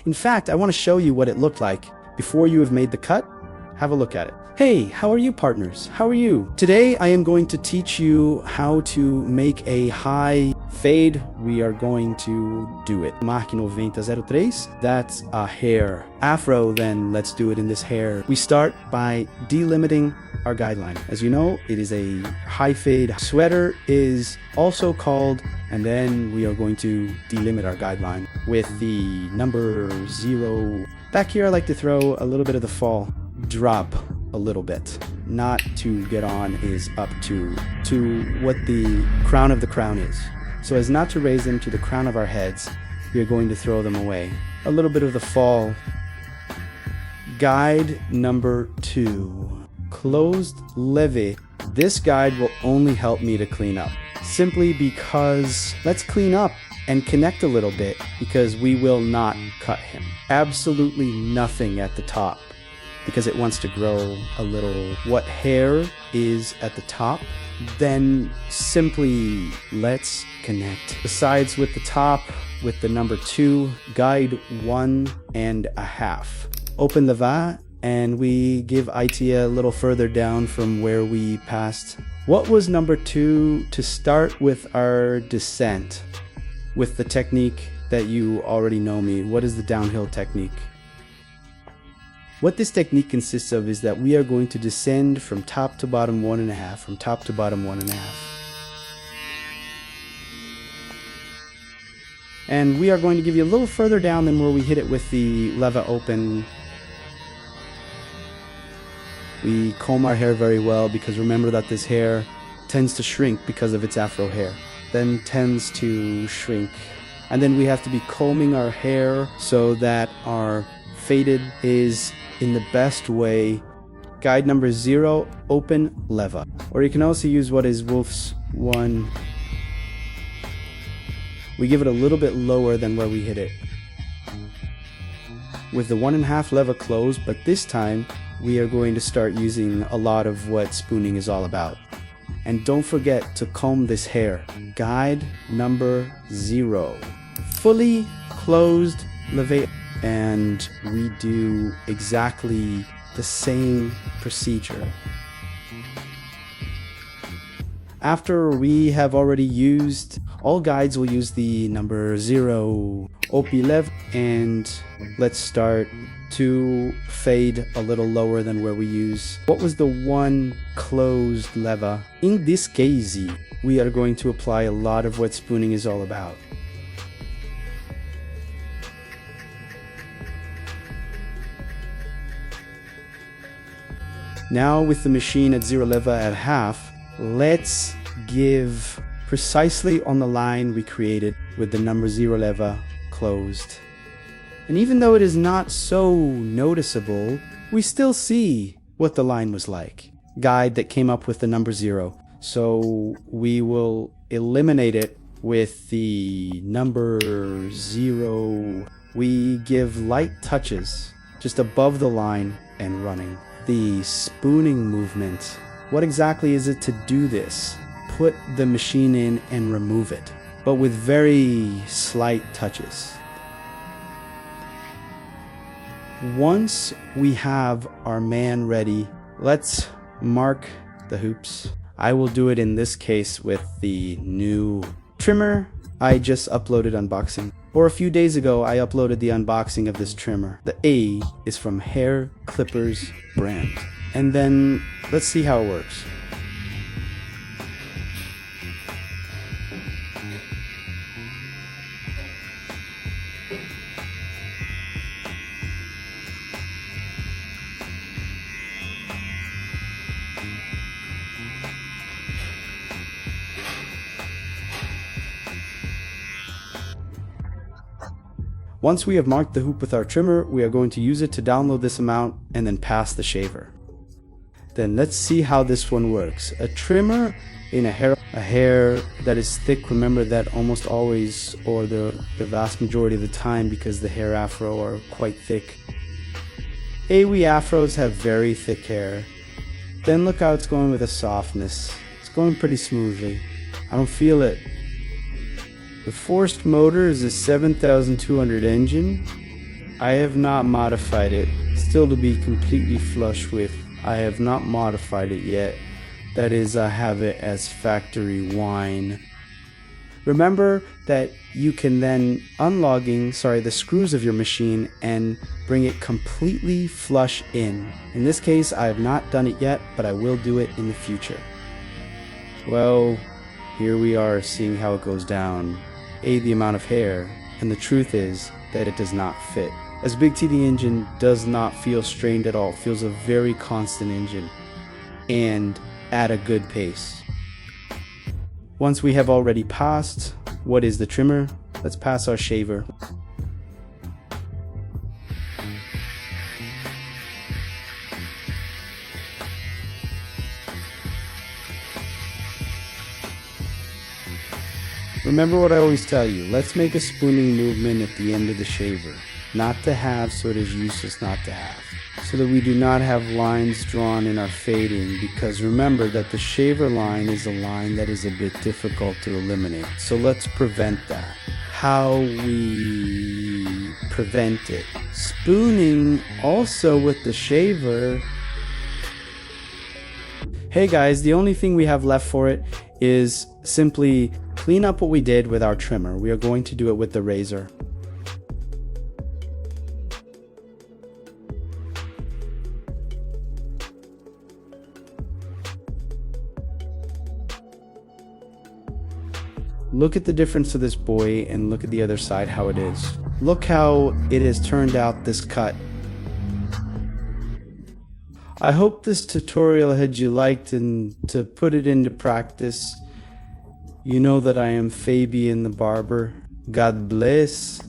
In fact, I want to show you what it looked like before you have made the cut. Have a look at it. Hey, how are you, partners? How are you? Today I am going to teach you how to make a high fade. We are going to do it. WMARK 9003, that's a hair. Afro, then let's do it in this hair. We start by delimiting our guideline. As you know, it is a high fade. Sweater is also called, and then we are going to delimit our guideline with the number 0. Back here I like to throw a little bit of the fall. Drop a little bit, not to get on, is up to what the crown of the crown is. So as not to raise them to the crown of our heads, we are going to throw them away. A little bit of the fall. Guide number 2, closed levee. This guide will only help me to clean up, simply because let's clean up and connect a little bit, because we will not cut him. Absolutely nothing at the top, because it wants to grow a little. What hair is at the top, then simply let's connect. Besides with the top, with the number 2, guide 1.5. Open the va, and we give IT a little further down from where we passed. What was number 2 to start with our descent? With the technique that you already know me, what is the downhill technique? What this technique consists of is that we are going to descend from top to bottom 1.5, from top to bottom 1.5. And we are going to give you a little further down than where we hit it with the leva open. We comb our hair very well, because remember that this hair tends to shrink because of its afro hair, then tends to shrink. And then we have to be combing our hair so that our faded is in the best way. Guide number 0, open leva. Or you can also use what is Wolf's 1. We give it a little bit lower than where we hit it, with the 1.5 leva closed, but this time we are going to start using a lot of what spooning is all about. And don't forget to comb this hair. Guide number 0, fully closed leva. And we do exactly the same procedure. After we have already used, all guides will use the number 0, opi lev, and let's start to fade a little lower than where we use. What was the 1 closed leva? In this case, we are going to apply a lot of what spooning is all about. Now with the machine at 0 leva at half, let's give precisely on the line we created with the number 0 leva closed. And even though it is not so noticeable, we still see what the line was like. Guide that came up with the number 0. So we will eliminate it with the number 0. We give light touches just above the line and running. The spooning movement. What exactly is it to do this? Put the machine in and remove it, but with very slight touches. Once we have our man ready, let's mark the hoops. I will do it in this case with the new trimmer I just uploaded unboxing. Or a few days ago, I uploaded the unboxing of this trimmer. The A is from Hair Clippers brand. And then let's see how it works. Once we have marked the hoop with our trimmer, we are going to use it to download this amount and then pass the shaver. Then let's see how this one works. A trimmer in a hair that is thick, remember that almost always, or the vast majority of the time, because the hair afro are quite thick. AWE afros have very thick hair. Then look how it's going with a softness. It's going pretty smoothly. I don't feel it. The forced motor is a 7200 engine. I have not modified it. Still to be completely flush with. I have not modified it yet. That is, I have it as factory wine. Remember that you can then unlogging the screws of your machine and bring it completely flush in. In this case, I have not done it yet, but I will do it in the future. Well, here we are seeing how it goes down. The amount of hair, and the truth is that it does not fit. As Big T, the engine does not feel strained at all. It feels a very constant engine and at a good pace. Once we have already passed what is the trimmer, let's pass our shaver. Remember what I always tell you, let's make a spooning movement at the end of the shaver. Not to have, so it is useless not to have. So that we do not have lines drawn in our fading, because remember that the shaver line is a line that is a bit difficult to eliminate. So let's prevent that. How we prevent it? Spooning also with the shaver. Hey guys, the only thing we have left for it is simply clean up what we did with our trimmer. We are going to do it with the razor. Look at the difference of this boy and look at the other side how it is. Look how it has turned out this cut. I hope this tutorial had you liked, and to put it into practice, you know that I am Fabian the Barber. God bless.